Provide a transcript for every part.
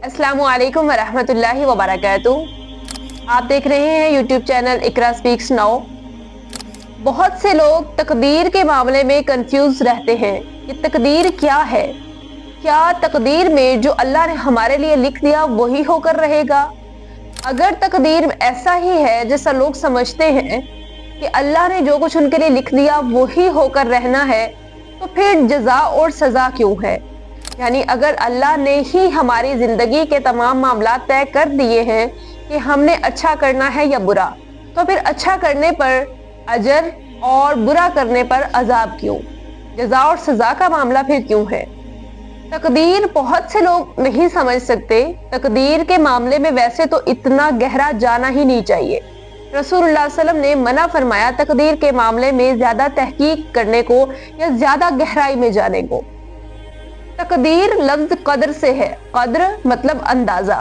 अस्सलामु अलैकुम वरहमतुल्लाहि वबरकातुहू। आप देख रहे हैं यूट्यूब चैनल इकरा स्पीक्स नाउ। बहुत से लोग तकदीर के मामले में कंफ्यूज रहते हैं कि तकदीर क्या है। क्या तकदीर में जो अल्लाह ने हमारे लिए लिख दिया वही होकर रहेगा? अगर तकदीर ऐसा ही है जैसा लोग समझते हैं कि अल्लाह ने जो कुछ उनके लिए लिख दिया वही होकर रहना है, तो फिर जज़ा और सज़ा क्यों है? यानी अगर अल्लाह ने ही हमारी जिंदगी के तमाम मामला तय कर दिए हैं कि हमने अच्छा करना है या बुरा, तो फिर अच्छा करने पर अजर और बुरा करने पर अजाब क्यों? जज़ा और सज़ा का मामला फिर क्यों है? तकदीर बहुत से लोग नहीं समझ सकते। तकदीर के मामले में वैसे तो इतना गहरा जाना ही नहीं चाहिए। रसूलुल्लाह सल्लल्लाहु अलैहि वसल्लम ने मना फरमाया तकदीर के मामले में ज्यादा तहकीक करने को या ज्यादा गहराई में जाने को। तकदीर लफ्ज कदर से है। कद्र मतलब अंदाजा।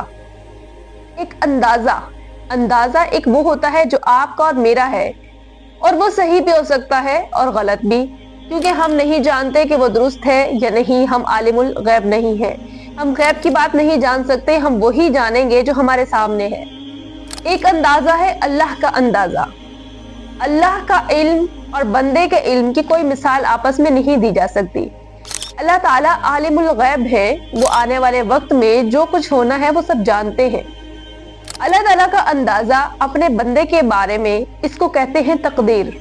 एक अंदाजा एक वो होता है जो आपका और मेरा है, और वो सही भी हो सकता है और गलत भी, क्योंकि हम नहीं जानते कि वो दुरुस्त है या नहीं। हम आलिमुल गैब नहीं है, हम गैब की बात नहीं जान सकते। हम वही जानेंगे जो हमारे सामने है। एक अंदाजा है अल्लाह का अंदाजा। अल्लाह का इल्म और बंदे के इल्म की कोई मिसाल आपस में नहीं दी जा सकती। अल्लाह ताला आलिमुल गैब है, वो आने वाले वक्त में जो कुछ होना है वो सब जानते हैं। अल्लाह ताला का अंदाजा अपने बंदे के बारे में, इसको कहते हैं तकदीर।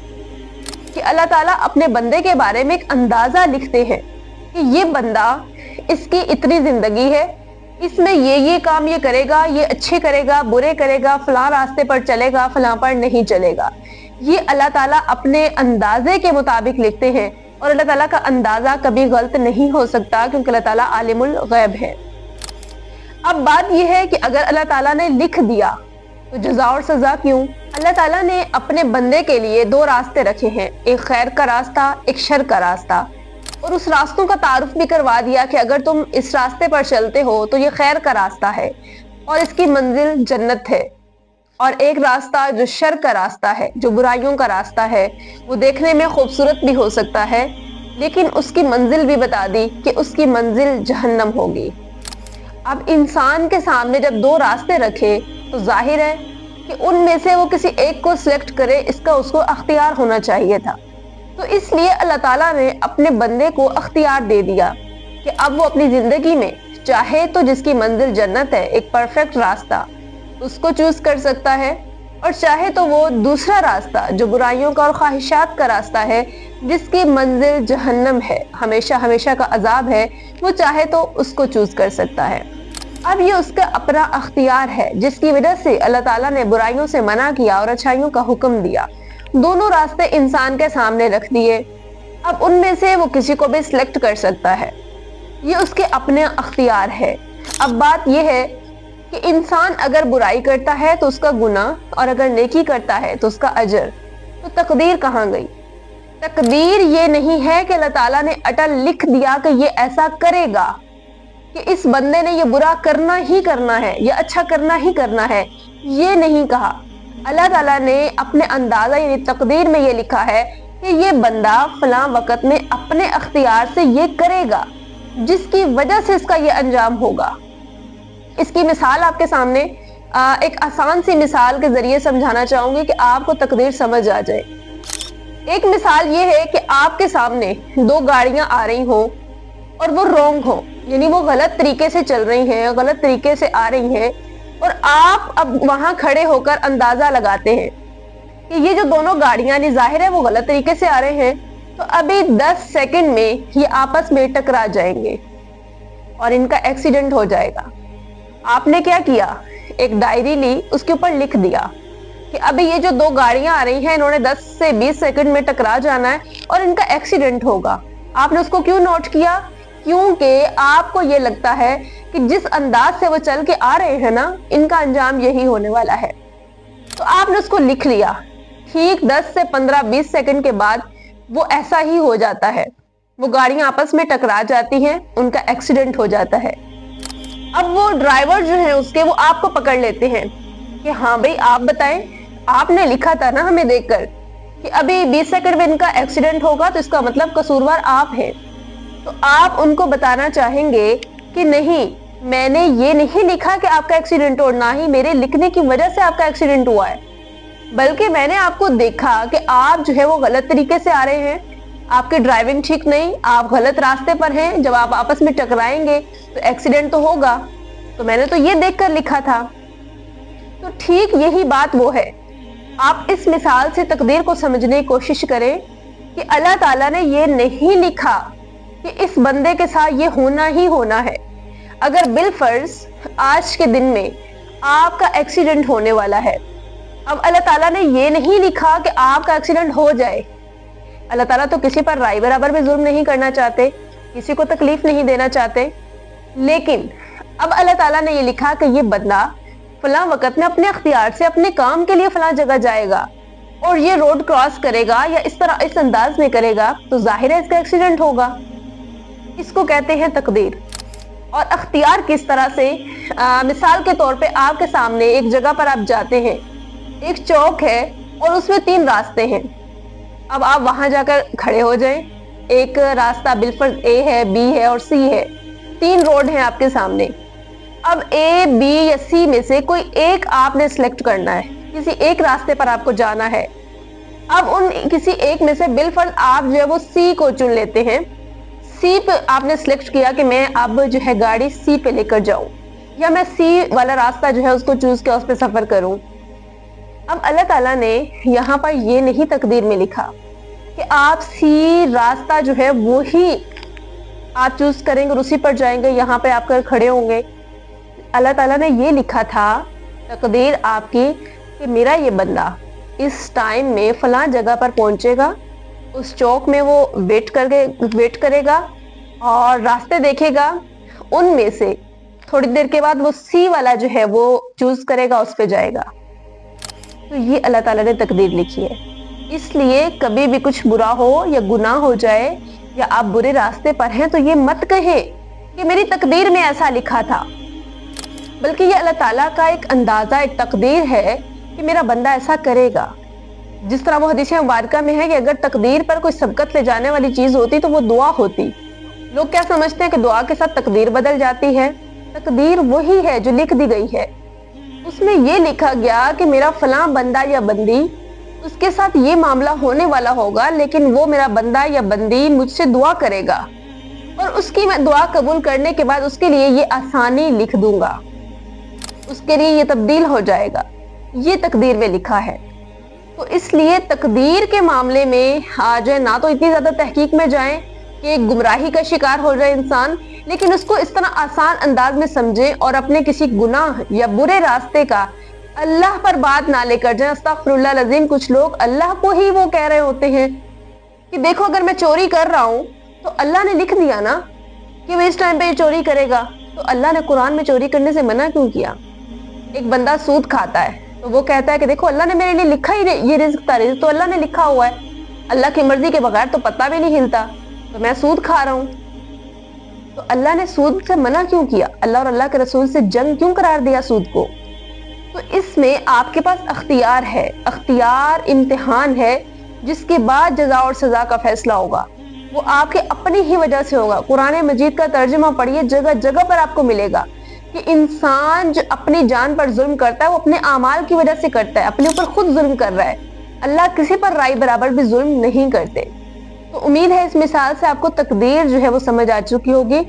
कि अल्लाह ताला अपने बंदे के बारे में एक अंदाजा लिखते हैं कि ये बंदा, इसकी इतनी जिंदगी है, इसमें ये काम ये करेगा, ये अच्छे करेगा, बुरे करेगा, फलां रास्ते पर चलेगा, फलां पर नहीं चलेगा। ये अल्लाह ताला अपने अंदाजे के मुताबिक लिखते हैं, और अल्लाह ताला का अंदाजा कभी गलत नहीं हो सकता, क्योंकि अल्लाह ताला आलिमुल गैब है। अब बात यह है कि अगर अल्लाह ताला ने लिख दिया तो जज़ा और सज़ा क्यों? अल्लाह ताला ने अपने बंदे के लिए दो रास्ते रखे हैं, एक खैर का रास्ता, एक शर का रास्ता, और उस रास्तों का तारुफ भी करवा दिया कि अगर तुम इस रास्ते पर चलते हो तो ये खैर का रास्ता है और इसकी मंजिल जन्नत है। और एक रास्ता जो शर का रास्ता है, जो बुराइयों का रास्ता है, वो देखने में खूबसूरत भी हो सकता है, लेकिन उसकी मंजिल भी बता दी कि उसकी मंजिल जहन्नम होगी। अब इंसान के सामने जब दो रास्ते रखे तो जाहिर है कि उनमें से वो किसी एक को सिलेक्ट करे, इसका उसको अख्तियार होना चाहिए था। तो इसलिए अल्लाह ताला ने अपने बंदे को अख्तियार दे दिया कि अब वो अपनी जिंदगी में चाहे तो जिसकी मंजिल जन्नत है, एक परफेक्ट रास्ता, उसको चूज कर सकता है, और चाहे तो वो दूसरा रास्ता जो बुराइयों का और ख्वाहिशात का रास्ता है, जिसकी मंजिल जहन्नम है, हमेशा हमेशा का अजाब है, वो चाहे तो उसको चूज कर सकता है। अब ये उसका अपना अख्तियार है, जिसकी वजह से अल्लाह ताला ने बुराइयों से मना किया और अच्छाइयों का हुक्म दिया। दोनों रास्ते इंसान के सामने रख दिए। अब उनमें से वो किसी को भी सिलेक्ट कर सकता है, ये उसके अपने अख्तियार है। अब बात यह है कि इंसान अगर बुराई करता है तो उसका गुनाह, और अगर नेकी करता है तो उसका अजर। तो तकदीर कहाँ गई? तकदीर ये नहीं है कि अल्लाह ताला ने अटल लिख दिया कि ये ऐसा करेगा, कि इस बंदे ने ये बुरा करना ही करना है या अच्छा करना ही करना है, ये नहीं कहा। अल्लाह ताला ने अपने अंदाजा यानी तकदीर में ये लिखा है कि ये बंदा फलां वक़्त में अपने अख्तियार से ये करेगा, जिसकी वजह से इसका ये अंजाम होगा। इसकी मिसाल आपके सामने एक आसान सी मिसाल के जरिए समझाना चाहूंगी कि आपको तकदीर समझ आ जाए। एक मिसाल ये है कि आपके सामने दो गाड़ियां आ रही हों और वो रॉन्ग हो, यानी वो गलत तरीके से चल रही हैं, गलत तरीके से आ रही हैं, और आप अब वहां खड़े होकर अंदाजा लगाते हैं कि ये जो दोनों गाड़ियां, नहीं जाहिर है वो गलत तरीके से आ रहे हैं, तो अभी 10 सेकंड में ये आपस में टकरा जाएंगे और इनका एक्सीडेंट हो जाएगा। आपने क्या किया? एक डायरी ली, उसके ऊपर लिख दिया कि अभी ये जो दो गाड़ियां आ रही हैं, इन्होंने 10 से 20 सेकंड में टकरा जाना है और इनका एक्सीडेंट होगा। आपने उसको क्यों नोट किया? क्योंकि आपको ये लगता है कि जिस अंदाज से वो चल के आ रहे हैं ना, इनका अंजाम यही होने वाला है, तो आपने उसको लिख लिया। ठीक 10 से 15-20 सेकंड के बाद वो ऐसा ही हो जाता है, वो गाड़ियां आपस में टकरा जाती हैं, उनका एक्सीडेंट हो जाता है। अब वो ड्राइवर जो है उसके, वो आपको पकड़ लेते हैं कि हाँ भाई आप बताएं, आपने लिखा था ना हमें देखकर कि अभी 20 सेकंड में इनका एक्सीडेंट होगा, तो इसका मतलब कसूरवार आप हैं। तो आप उनको बताना चाहेंगे कि नहीं, میں نے یہ نہیں لکھا کہ آپ کا ایکسیڈنٹ ہو، نہ ہی میرے لکھنے کی وجہ سے آپ کا ایکسیڈنٹ ہوا ہے، بلکہ میں نے آپ کو دیکھا کہ آپ جو ہے وہ غلط طریقے سے آ رہے ہیں، آپ کی ڈرائیونگ ٹھیک نہیں، آپ غلط راستے پر ہیں، جب آپ آپس میں ٹکرائیں گے تو ایکسیڈنٹ تو ہوگا، تو میں نے تو یہ دیکھ کر لکھا تھا۔ تو ٹھیک یہی بات وہ ہے، آپ اس مثال سے تقدیر کو سمجھنے کی کوشش کریں کہ اللہ تعالیٰ نے یہ نہیں لکھا کہ اس بندے کے ساتھ یہ ہونا ہی ہونا ہے۔ اگر بالفرض آج کے دن میں آپ کا ایکسیڈنٹ ہونے والا ہے، اب اللہ تعالیٰ نے یہ نہیں لکھا کہ آپ کا ایکسیڈنٹ ہو جائے۔ اللہ تعالیٰ تو کسی پر رائے برابر بھی ظلم نہیں کرنا چاہتے، کسی کو تکلیف نہیں دینا چاہتے، لیکن اب اللہ تعالیٰ نے یہ لکھا کہ یہ بندہ فلاں وقت میں اپنے اختیار سے اپنے کام کے لیے فلاں جگہ جائے گا اور یہ روڈ کراس کرے گا یا اس انداز میں کرے گا، تو ظاہر ہے اس کا ایکسیڈنٹ ہوگا۔ اس کو کہتے ہیں تقدیر۔ اور اختیار کس طرح سے، مثال کے طور پہ آپ کے سامنے ایک جگہ پر آپ جاتے ہیں، ایک چوک ہے اور اس میں 3 راستے ہیں، اب آپ وہاں جا کر کھڑے ہو جائیں، ایک راستہ بالفرض اے ہے، بی ہے اور سی ہے، 3 روڈ ہیں آپ کے سامنے، اب اے بی یا سی میں سے کوئی ایک آپ نے سلیکٹ کرنا ہے، کسی ایک راستے پر آپ کو جانا ہے۔ اب ان کسی ایک میں سے بالفرض آپ جو ہے وہ سی کو چن لیتے ہیں، سی پہ آپ نے سلیکٹ کیا کہ میں اب جو ہے گاڑی سی پہ لے کر جاؤں، یا میں سی والا راستہ جو ہے اس کو چوز کیا، اس پہ سفر کروں۔ اب اللہ تعالیٰ نے یہاں پر یہ نہیں تقدیر میں لکھا کہ آپ سی راستہ جو ہے وہی آپ چوز کریں گے اور اسی پر جائیں گے، یہاں پہ آپ کر کھڑے ہوں گے۔ اللہ تعالیٰ نے یہ لکھا تھا تقدیر آپ کی کہ میرا یہ بندہ اس ٹائم میں فلاں جگہ پر پہنچے گا، اس چوک میں وہ ویٹ کرے گا اور راستے دیکھے گا، ان میں سے تھوڑی دیر کے بعد وہ سی والا جو ہے وہ چوز کرے گا، اس پہ جائے گا۔ تو یہ اللہ تعالیٰ نے تقدیر لکھی ہے۔ اس لیے کبھی بھی کچھ برا ہو یا گناہ ہو جائے یا آپ برے راستے پر ہیں تو یہ مت کہیں کہ میری تقدیر میں ایسا لکھا تھا، بلکہ یہ اللہ تعالیٰ کا ایک اندازہ، ایک تقدیر ہے کہ میرا بندہ ایسا کرے گا۔ جس طرح وہ حدیث مبارکہ میں ہے کہ اگر تقدیر پر کوئی سبقت لے جانے والی چیز ہوتی تو وہ دعا ہوتی۔ لوگ کیا سمجھتے ہیں کہ دعا کے ساتھ تقدیر بدل جاتی ہے؟ تقدیر وہی ہے جو لکھ دی گئی ہے، اس میں یہ لکھا گیا کہ میرا فلاں بندہ یا بندی، اس کے ساتھ یہ معاملہ ہونے والا ہوگا، لیکن وہ میرا بندہ یا بندی مجھ سے دعا کرے گا اور اس کی میں دعا قبول کرنے کے بعد اس کے لیے یہ آسانی لکھ دوں گا، اس کے لیے یہ تبدیل ہو جائے گا۔ یہ تقدیر میں لکھا ہے۔ تو اس لیے تقدیر کے معاملے میں آج نہ تو اتنی زیادہ تحقیق میں جائیں کہ گمراہی کا شکار ہو جائے انسان، لیکن اس کو اس طرح آسان انداز میں سمجھیں اور اپنے کسی گناہ یا برے راستے کا اللہ پر بات نہ لے کر جائیں۔ استغفر اللہ العظیم، کچھ لوگ اللہ کو ہی وہ کہہ رہے ہوتے ہیں کہ دیکھو اگر میں چوری کر رہا ہوں تو اللہ نے لکھ دیا نا کہ وہ اس ٹائم پہ یہ چوری کرے گا، تو اللہ نے قرآن میں چوری کرنے سے منع کیوں کیا؟ ایک بندہ سود کھاتا ہے تو وہ کہتا ہے کہ دیکھو اللہ نے میرے لیے لکھا ہی یہ رزق تھا، رزق تو اللہ نے لکھا ہوا ہے، اللہ کی مرضی کے بغیر تو پتہ بھی نہیں ہلتا، تو میں سود کھا رہا ہوں۔ تو اللہ نے سود سے منع کیوں کیا؟ اللہ اور اللہ کے رسول سے جنگ کیوں قرار دیا سود کو؟ تو اس میں آپ کے پاس اختیار ہے، اختیار امتحان ہے، جس کے بعد جزا اور سزا کا فیصلہ ہوگا، وہ آپ کے اپنی ہی وجہ سے ہوگا۔ قرآن مجید کا ترجمہ پڑھیے، جگہ جگہ پر آپ کو ملے گا کہ انسان جو اپنی جان پر ظلم کرتا ہے وہ اپنے اعمال کی وجہ سے کرتا ہے، اپنے اوپر خود ظلم کر رہا ہے۔ اللہ کسی پر رائے برابر بھی ظلم نہیں کرتے۔ تو امید ہے اس مثال سے آپ کو تقدیر جو ہے وہ سمجھ آ چکی ہوگی۔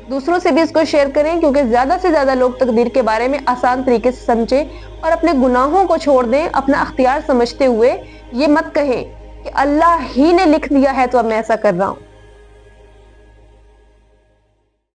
دوسروں سے بھی اس کو شیئر کریں، کیونکہ زیادہ سے زیادہ لوگ تقدیر کے بارے میں آسان طریقے سے سمجھیں اور اپنے گناہوں کو چھوڑ دیں، اپنا اختیار سمجھتے ہوئے یہ مت کہیں کہ اللہ ہی نے لکھ دیا ہے تو اب میں ایسا کر رہا ہوں۔